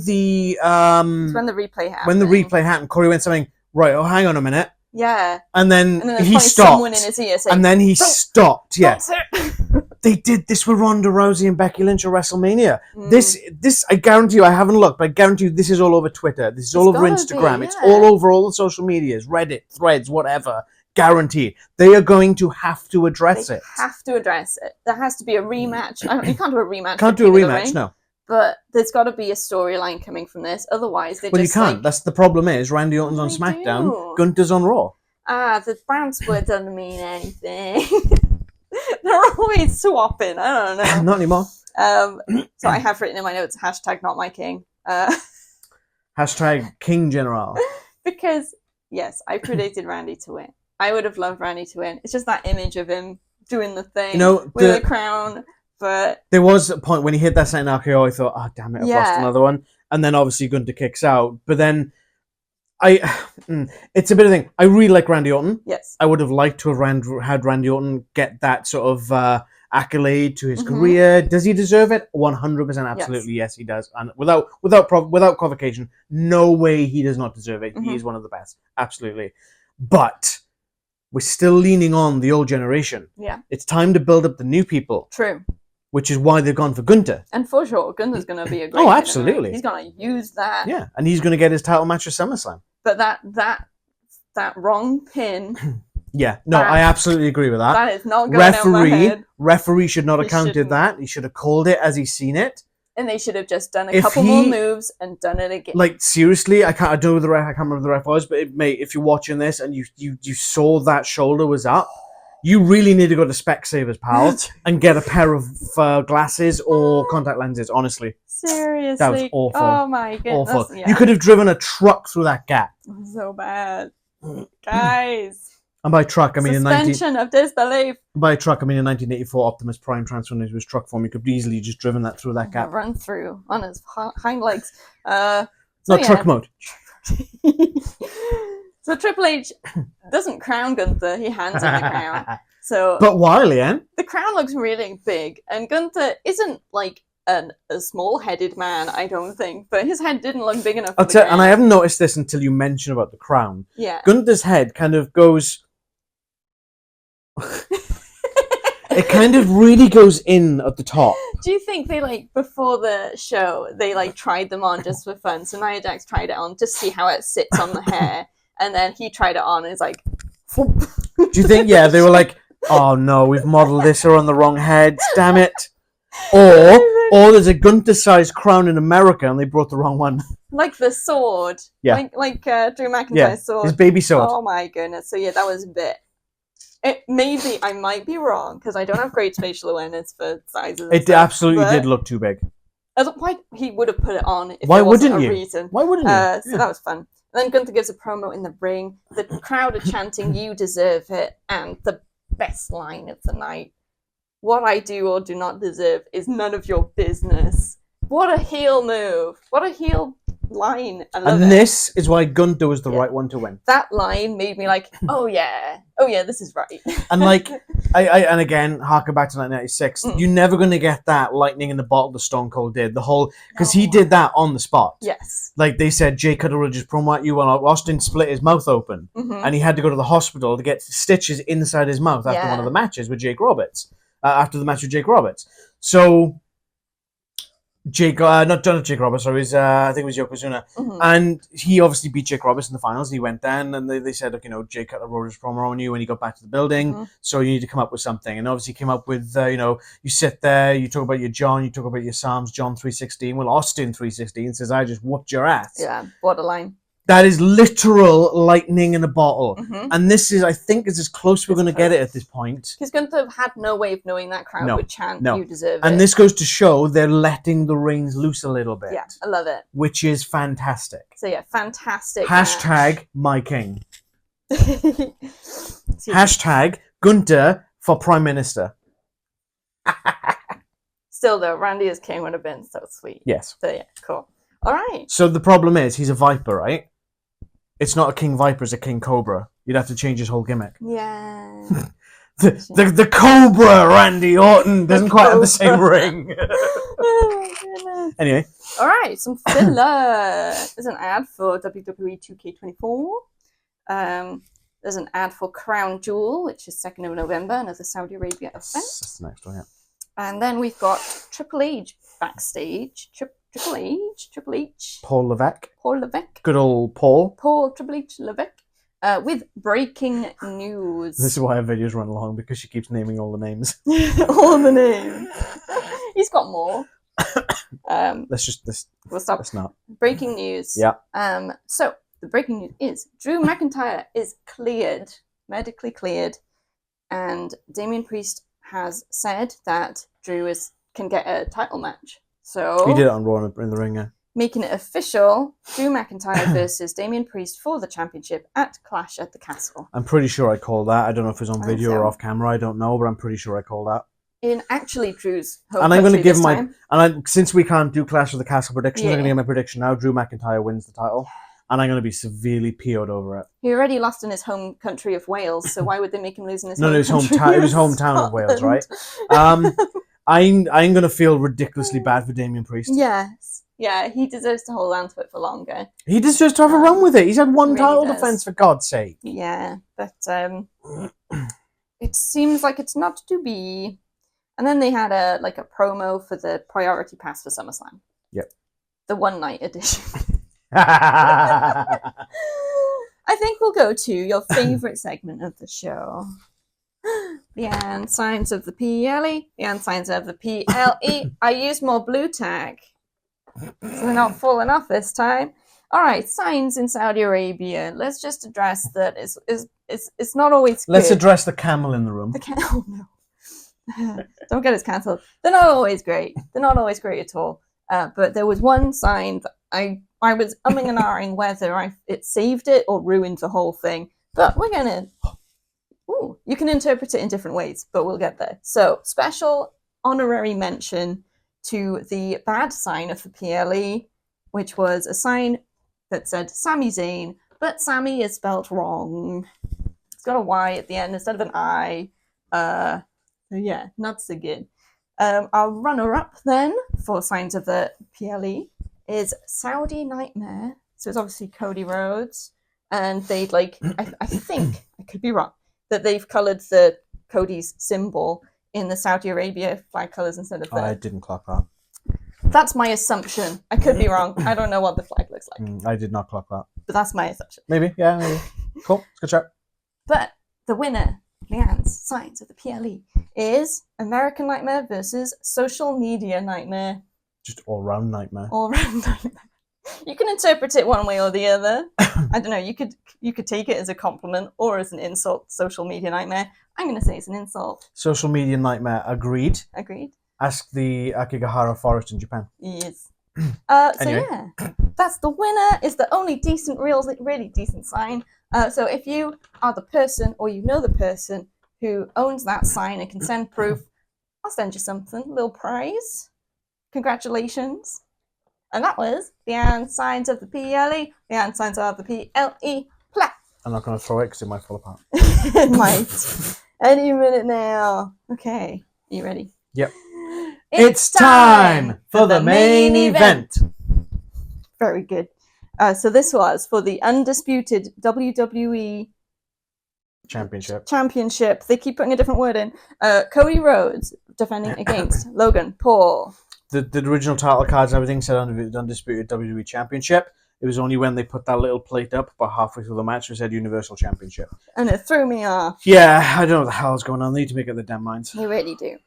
the it's when the replay happened. When the replay happened, Corey went something, right, oh, hang on a minute. Yeah. And then he stopped. Someone in his ear saying, and then he stopped, yeah. They did this with Ronda Rousey and Becky Lynch at WrestleMania. This, I guarantee you, I haven't looked, but I guarantee you this is all over Twitter. This is all over Instagram. It's all over all the social medias, Reddit, Threads, whatever. Guaranteed. They are going to have to address it. Have to address it. There has to be a rematch. You can't do a rematch. Can't do a rematch, no. But there's got to be a storyline coming from this. Otherwise, they you can't. That's the problem is Randy Orton's on SmackDown, Gunther's on Raw. The brand split doesn't mean anything. They're always swapping. I don't know. Not anymore. So I have written in my notes, hashtag not my king. Hashtag King General. Because, yes, I predicted Randy to win. I would have loved Randy to win. It's just that image of him doing the thing with the crown. But there was a point when he hit that second RKO, I thought, oh, damn it, I've lost another one. And then obviously Gunther kicks out. But then it's a bit of a thing. I really like Randy Orton. Yes. I would have liked to have had Randy Orton get that sort of accolade to his career. Does he deserve it? 100% absolutely yes, he does. And without provocation, no way he does not deserve it. He is one of the best. Absolutely. But we're still leaning on the old generation. Yeah. It's time to build up the new people. True. Which is why they've gone for Gunther. And for sure, Gunther's going to be a great absolutely. He's going to use that. Yeah, and he's going to get his title match at SummerSlam. But that wrong pin... Yeah, no, I absolutely agree with that. That is not going out my head. Referee should not have counted that. He should have called it as he's seen it. And they should have just done a couple more moves and done it again. Like, seriously, I can't remember who the ref was, but mate, if you're watching this and you saw that shoulder was up, you really need to go to Specsavers, pal, and get a pair of glasses or contact lenses, honestly. Seriously. That was awful. Oh my goodness. Awful. Yeah. You could have driven a truck through that gap. So bad. Guys. And by truck, I mean suspension of disbelief. By truck, I mean in 1984, Optimus Prime transformed into his truck form. You could easily just driven that through that gap. Run through on his hind legs. Truck mode. So Triple H doesn't crown Gunther; he hands him the crown. But why, Leanne? The crown looks really big, and Gunther isn't like a small-headed man, I don't think. But his head didn't look big enough. And I haven't noticed this until you mentioned about the crown. Yeah. Gunther's head kind of goes. It kind of really goes in at the top. Do you think they before the show they tried them on just for fun? So Nia Jax tried it on just to see how it sits on the hair, and then he tried it on and is like, Do you think, yeah, they were like, oh no, we've modelled this on the wrong heads, damn it. Or there's a Gunther-sized crown in America and they brought the wrong one. Like the sword. Yeah. Like Drew McIntyre's sword. His baby sword. Oh my goodness. So yeah, that was a bit... maybe I might be wrong, because I don't have great spatial awareness for sizes. It absolutely did look too big. Why he would have put it on if Why there wasn't wouldn't a you? reason. Why wouldn't you? So that was fun. And then Gunther gives a promo in the ring. The crowd are chanting, "You deserve it," and the best line of the night: "What I do or do not deserve is none of your business." What a heel move! What a heel line! I love it. This is why Gunther was the right one to win. That line made me like, oh yeah, this is right. And like, and again, harken back to 1996, you're never going to get that lightning in the bottle that Stone Cold did. The whole, because he did that on the spot. Yes. Like they said, Jay could have just promo at you when Austin split his mouth open, and he had to go to the hospital to get stitches inside his mouth after one of the matches with Jake Roberts. After the match with Jake Roberts, so. Not Jake Roberts, sorry, I think it was Yokozuna. And he obviously beat Jake Roberts in the finals. He went down and they said, look, Jake cut a Roberts promo on you when he got back to the building, so you need to come up with something. And obviously he came up with, you sit there, you talk about your John, you talk about your Psalms, John 3:16. Well, Austin 3:16 says, I just whooped your ass. Yeah, what a line. That is literal lightning in a bottle. And this is, I think, is as close we're going to get it at this point. Because Gunther had no way of knowing that crowd would chant, you deserve it. And this goes to show they're letting the reins loose a little bit. Yeah, I love it. Which is fantastic. So yeah, fantastic. Hashtag my king. Hashtag Gunther for Prime Minister. Still though, Randy as king would have been so sweet. Yes. So yeah, cool. All right. So the problem is, he's a viper, right? It's not a king viper, it's a king cobra. You'd have to change his whole gimmick. Yeah. the cobra, Randy Orton, doesn't quite have the same ring. Oh my goodness. Anyway. All right, some filler. There's an ad for WWE 2K24. There's an ad for Crown Jewel, which is 2nd of November, another Saudi Arabia event. That's the next one, yeah. And then we've got Triple H backstage. Triple H. Paul Levesque. Good old Paul. Triple H Levesque. With breaking news. This is why our videos run long, because she keeps naming all the names. All the names. He's got more. We'll stop. Let's not. Breaking news. Yeah. So the breaking news is Drew McIntyre is cleared, medically cleared, and Damian Priest has said that Drew can get a title match. So he did it on Raw in the ring, yeah. Making it official, Drew McIntyre versus Damian Priest for the championship at Clash at the Castle. I'm pretty sure I called that. I don't know if it was on video or off camera. I don't know, but I'm pretty sure I called that. In actually Drew's home and I'm going to give since we can't do Clash of the Castle predictions, I'm going to give my prediction now. Drew McIntyre wins the title, and I'm going to be severely PO'd over it. He already lost in his home country of Wales, so why would they make him lose in his home country? It was hometown of Wales, right? I'm going to feel ridiculously bad for Damian Priest. Yes. Yeah, he deserves to hold on to it for longer. He deserves to have a run with it. He's had one title defense, for God's sake. Yeah, but it seems like it's not to be. And then they had a promo for the priority pass for SummerSlam. Yep. The one night edition. I think we'll go to your favorite segment of the show. Leanne, signs of the PLE. Leanne, signs of the PLE. I used more blue tag. So they're not falling off this time. All right, signs in Saudi Arabia. Let's just address that it's not always good. Let's address the camel in the room. Oh, no. Don't get us cancelled. They're not always great. They're not always great at all. But there was one sign that I was umming and ahhing whether it saved it or ruined the whole thing. But we're going to... Ooh, you can interpret it in different ways, but we'll get there. So, special honorary mention to the bad sign of the PLE, which was a sign that said Sami Zayn, but Sami is spelled wrong. It's got a Y at the end instead of an I. So yeah, not so good. Our runner-up then for signs of the PLE is Saudi Nightmare. So it's obviously Cody Rhodes, and they'd I think, I could be wrong, that they've coloured the Cody's symbol in the Saudi Arabia flag colours instead of the... I didn't clock that. That's my assumption. I could be wrong. I don't know what the flag looks like. I did not clock that. But that's my assumption. Maybe, yeah, maybe. Cool, good chat. But the winner, Leanne's Signs of the PLE, is American Nightmare versus Social Media Nightmare. Just all-round nightmare. All-round nightmare. You can interpret it one way or the other. I don't know. You could take it as a compliment or as an insult. Social Media Nightmare. I'm going to say it's an insult. Social Media Nightmare. Agreed. Agreed. Ask the Akigahara Forest in Japan. Yes. Anyway. So yeah, that's the winner. Is the only decent, really decent sign. So if you are the person or you know the person who owns that sign and can send proof, I'll send you something, a little prize. Congratulations. And that was the Signs of the PLE, the Signs of the PLE plat. I'm not going to throw it because it might fall apart. It might. Any minute now. Okay, are you ready? Yep. It's time for the main event. Very good. So this was for the undisputed WWE Championship. They keep putting a different word in. Cody Rhodes defending against Logan Paul. The original title cards and everything said undisputed WWE Championship. It was only when they put that little plate up about halfway through the match it said Universal Championship. And it threw me off. Yeah, I don't know what the hell's going on. They need to make up their damn minds. They really do.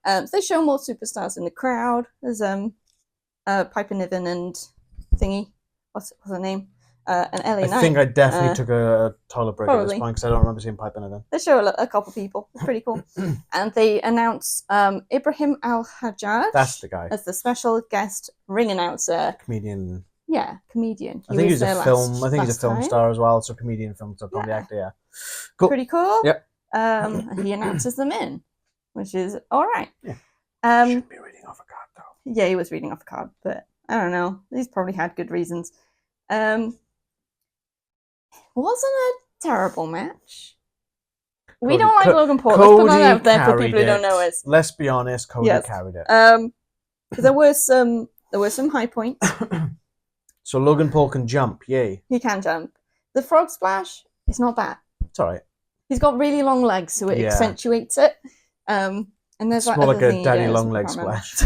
So they show more superstars in the crowd. There's Piper Niven and Thingy. What's her name? And LA Knight. I think I definitely took a toilet break probably. at this point because I don't remember seeing Piper Niven. They show a couple people. It's pretty cool. And they announce Ibrahim Al-Hajjaj. That's the guy. As the special guest ring announcer. Comedian. Yeah, comedian. I think he's a film. I think he's a film star as well. So comedian, film star, the actor. Yeah. Cool. Pretty cool. Yep. He announces them in, which is all right. Yeah. Should be reading off a card though. Yeah, he was reading off a card, but I don't know. He's probably had good reasons. Wasn't a terrible match. We don't like Logan Paul. Let's put that out there for people who don't know us. Let's be honest, Cody carried it. There were some high points. So Logan Paul can jump, yay. He can jump. The frog splash is not bad. It's alright. He's got really long legs, so it accentuates it. And there's it's more like a daddy long leg splash.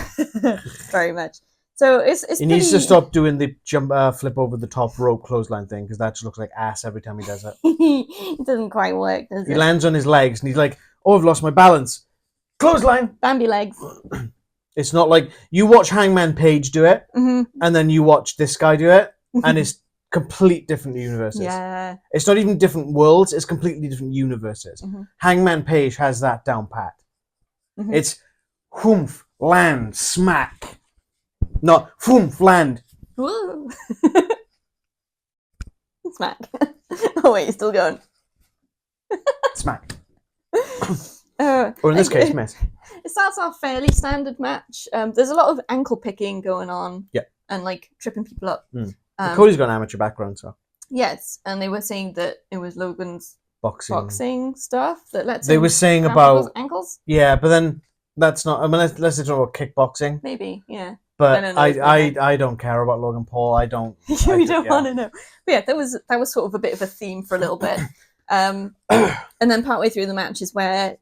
Very much. So it's he needs to stop doing the jump flip over the top rope clothesline thing because that just looks like ass every time he does it. It doesn't quite work, does it? He lands on his legs and he's like, oh, I've lost my balance. Clothesline! Bambi legs. It's not like you watch Hangman Page do it and then you watch this guy do it and it's complete different universes. Yeah. It's not even different worlds, it's completely different universes. Hangman Page has that down pat. It's whoomph, land, smack. Not whoomph, land. Woo. Smack. Oh wait, you're still going. Smack. Or in this case, miss. It starts off fairly standard match. There's a lot of ankle picking going on. Yeah. And like tripping people up. Cody's got an amateur background, so. Yes, and they were saying that it was Logan's boxing stuff that lets they were saying about ankles. Yeah, but then that's not. I mean, unless they're talking about kickboxing. Maybe, yeah. But I don't care about Logan Paul. I don't. We don't want to know. But yeah, that was sort of a bit of a theme for a little bit. And then partway through the match is where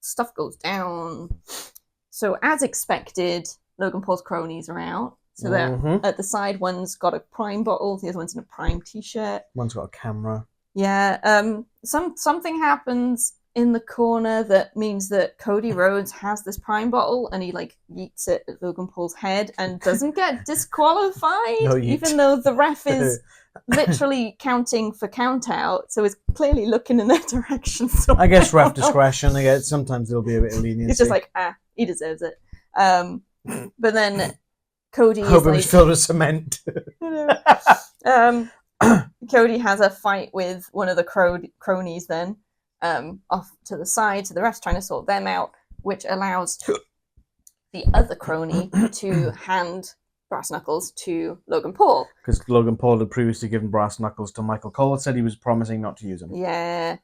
stuff goes down. So as expected, Logan Paul's cronies are out. So they're at the side, one's got a Prime bottle, the other one's in a Prime t-shirt. One's got a camera. Yeah. Something happens in the corner that means that Cody Rhodes has this Prime bottle and he like yeets it at Logan Paul's head and doesn't get disqualified, even though the ref is literally counting for count out, so it's clearly looking in their direction. I guess ref discretion. Sometimes there'll be a bit of leniency. It's just like, he deserves it. But then Cody hope it was filled with cement. Cody has a fight with one of the cronies then. Off to the side, so the ref's trying to sort them out, which allows the other crony to hand brass knuckles to Logan Paul. Because Logan Paul had previously given brass knuckles to Michael Cole, said he was promising not to use them. Yeah.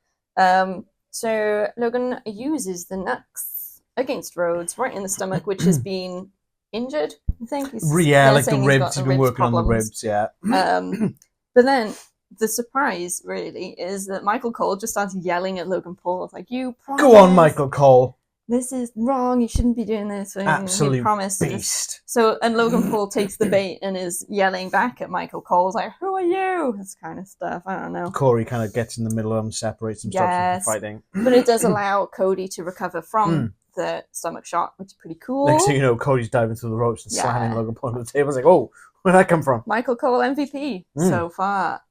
So Logan uses the knucks against Rhodes right in the stomach, which has been injured, I think. Like the ribs. He's been working on the ribs, yeah. But then the surprise, really, is that Michael Cole just starts yelling at Logan Paul. It's like, you promised. Go on, Michael Cole. this is wrong. You shouldn't be doing this. Absolute he promised beast. So, and Logan Paul takes the bait and is yelling back at Michael Cole's like, "Who are you?" This kind of stuff. I don't know. Corey kind of gets in the middle of them, separates them, stops them from fighting. But it does allow Cody to recover from the stomach shot, which is pretty cool. Next thing you know, Cody's diving through the ropes and slamming Logan Paul on the table. It's like, oh, where'd that come from? Michael Cole MVP so far.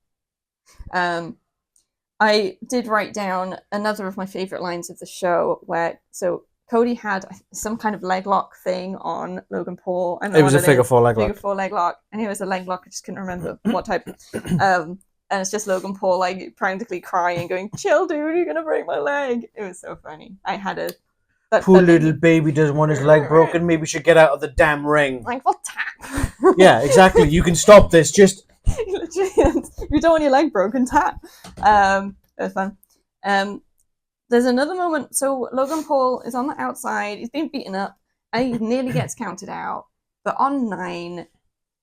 I did write down another of my favorite lines of the show where Cody had some kind of leg lock thing on Logan Paul. It was a figure four leg lock. Figure four leg lock, and it was a leg lock. I just couldn't remember what type. And it's just Logan Paul like practically crying, going, "Chill, dude, you're gonna break my leg." It was so funny. I had a poor little baby doesn't want his leg broken. Maybe we should get out of the damn ring. Like, what tap? Yeah, exactly. You can stop this. Just literally, if you don't want your leg broken, tap. It was fun. There's another moment. So Logan Paul is on the outside. He's been beaten up, and he nearly gets counted out. But on 9,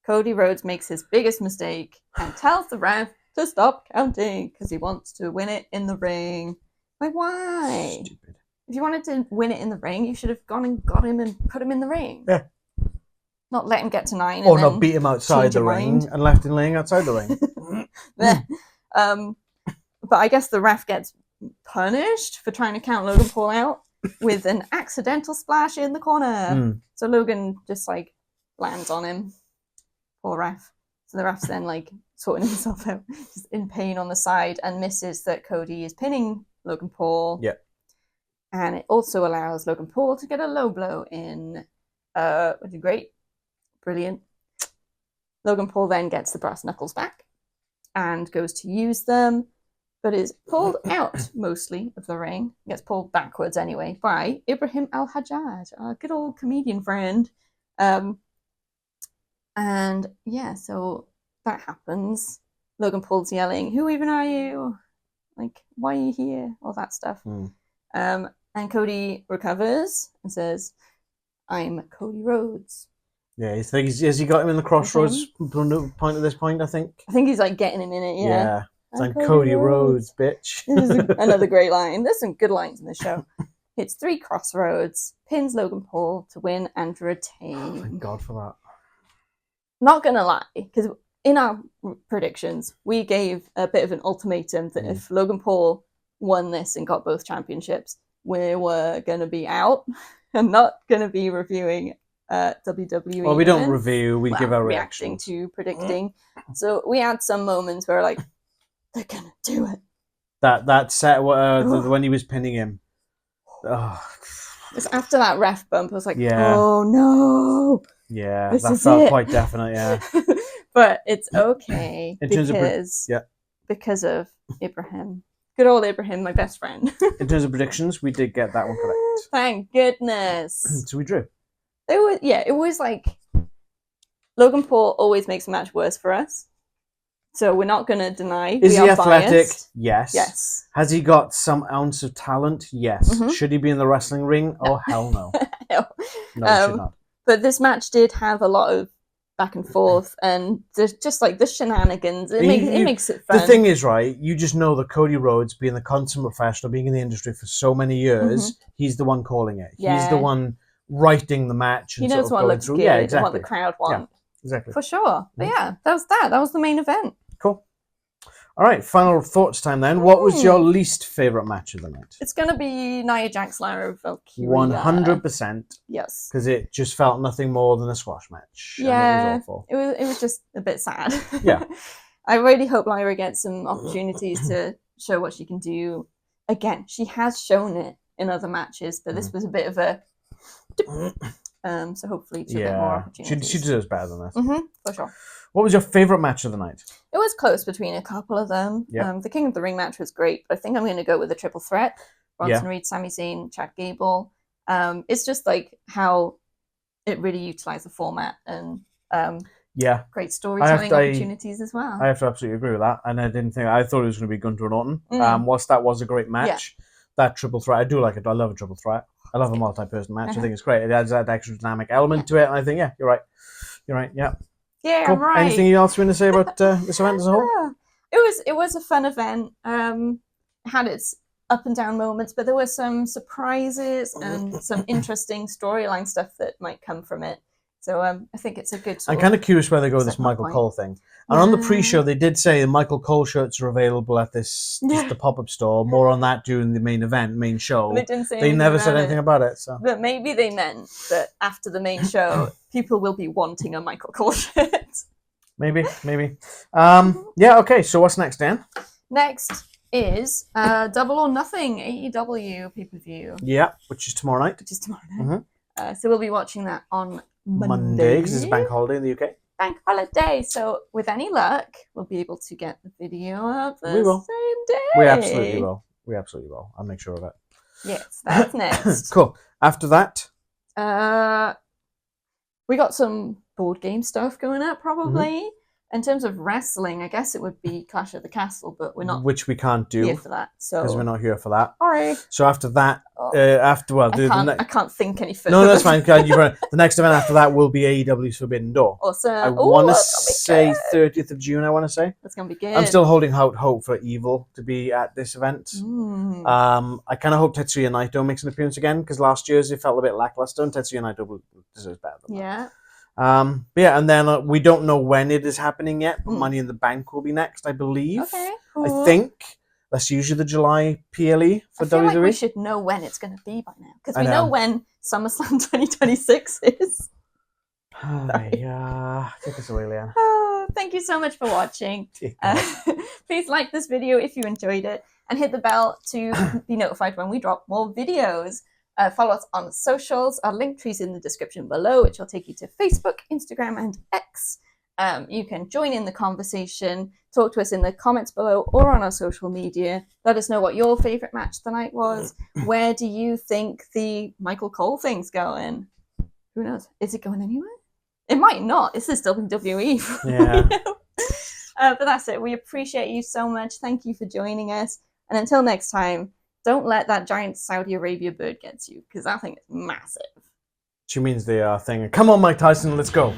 Cody Rhodes makes his biggest mistake and tells the ref to stop counting because he wants to win it in the ring. Like, why? Stupid. If you wanted to win it in the ring, you should have gone and got him and put him in the ring. Yeah. Not let him get to 9. Or not beat him outside the ring and left him laying outside the ring. But I guess the ref gets punished for trying to count Logan Paul out with an accidental splash in the corner. So Logan just like lands on him. Poor ref. So the ref's then like sorting himself out, just in pain on the side, and misses that Cody is pinning Logan Paul. Yeah. And it also allows Logan Paul to get a low blow in, which is great. Brilliant. Logan Paul then gets the brass knuckles back and goes to use them, but is pulled out mostly of the ring. Gets pulled backwards anyway by Ibrahim Al-Hajjaj, our good old comedian friend. And yeah, so that happens. Logan Paul's yelling, "Who even are you? Like, why are you here?" All that stuff. And Cody recovers and says, "I'm Cody Rhodes." Yeah, has he got him in the crossroads point at this point, I think? I think he's like getting him in it, yeah. It's like Cody Rhodes, bitch. This is another great line. There's some good lines in the show. Hits 3 crossroads, pins Logan Paul to win and retain. Oh, thank God for that. Not gonna lie, because in our predictions, we gave a bit of an ultimatum that if Logan Paul won this and got both championships, we were going to be out and not going to be reviewing WWE. Well, we don't review, we give our reacting reactions. to predicting. So we had some moments where like, they're going to do it. That set when he was pinning him. Oh. It's after that ref bump, I was like, oh no. Yeah, that felt quite definite, yeah. But it's okay because of Ibrahim. Good old Ibrahim, my best friend. In terms of predictions, we did get that one correct. Thank goodness. So we drew. It was like Logan Paul always makes a match worse for us. So we're not going to deny. Is he athletic? Biased. Yes. Yes. Has he got some ounce of talent? Yes. Mm-hmm. Should he be in the wrestling ring? No. Oh, hell no. No. No, he should not. But this match did have a lot of back and forth, and there's just like the shenanigans. It makes it fun. The thing is, right, you just know that Cody Rhodes, being the consummate professional, being in the industry for so many years, he's the one calling it. Yeah. He's the one writing the match. And he knows what looks good, and what the crowd want. Yeah, exactly. For sure. But yeah, that was that. That was the main event. Cool. All right, final thoughts time then. What was your least favourite match of the night? It's going to be Nia Jax, Lyra, Valkyria. 100%. Yes. Because it just felt nothing more than a squash match. Yeah. And it was awful. It was just a bit sad. Yeah. I really hope Lyra gets some opportunities to show what she can do. Again, she has shown it in other matches, but this was a bit of a... so hopefully she'll get more opportunities. She deserves better than this. For sure. What was your favourite match of the night? It was close between a couple of them. Yep. The King of the Ring match was great, but I think I'm going to go with the triple threat. Bronson Reed, Sami Zayn, Chad Gable. It's just like how it really utilised the format and great storytelling opportunities as well. I have to absolutely agree with that. And I thought it was going to be Gunther and Orton. Whilst that was a great match, that triple threat, I do like it. I love a triple threat. I love a multi-person match. I think it's great. It adds that extra dynamic element to it. And I think, you're right. You're right, yeah. Yeah, cool. right. Anything else you want to say about this event as a whole? Yeah. It was a fun event. Had its up and down moments, but there were some surprises and some interesting storyline stuff that might come from it. So I think it's a good I'm kind of curious where they go with this second Michael point. Cole thing. And on the pre-show, they did say the Michael Cole shirts are available at the pop-up store. More on that during the main show. They didn't say They never said about anything about it. So, but maybe they meant that after the main show, people will be wanting a Michael Cole shirt. Maybe. Yeah, okay, so what's next, Dan? Next is Double or Nothing AEW pay-per-view. Yeah, which is tomorrow night. Which is tomorrow night. So we'll be watching that on Monday, because it's a bank holiday in the UK. Bank holiday. So with any luck, we'll be able to get the video up the same day. We absolutely will. I'll make sure of it. Yes, that's next. Cool. After that? We got some board game stuff going up, probably. In terms of wrestling, I guess it would be Clash of the Castle, but we're not. Which we can't do here for that. Because we're not here for that. Sorry. So after that, I can't think any further. No, that's fine. The next event after that will be AEW's Forbidden Door. Awesome. I want to say 30th of June. I want to say that's gonna be good. I'm still holding out hope for Evil to be at this event. I kind of hope Tetsuya Naito makes an appearance again, because last year's it felt a bit lackluster, and Tetsuya Naito deserves better than that. But yeah, and then we don't know when it is happening yet, but Money in the Bank will be next, I believe. Okay, cool. I think that's usually the July PLE for WWE. I feel like we should know when it's going to be by now, because we know when SummerSlam 2026 is. Take us away, Leanne. Oh, thank you so much for watching. Please like this video if you enjoyed it, and hit the bell to be notified when we drop more videos. Follow us on socials. Our link tree's in the description below, which will take you to Facebook, Instagram, and X. You can join in the conversation, talk to us in the comments below or on our social media. Let us know what your favourite match tonight was. Where do you think the Michael Cole thing's going? Who knows? Is it going anywhere? It might not. This is WWE. Yeah. But that's it. We appreciate you so much. Thank you for joining us. And until next time, don't let that giant Saudi Arabia bird get you, because that thing is massive. She means the thing. Come on, Mike Tyson, let's go.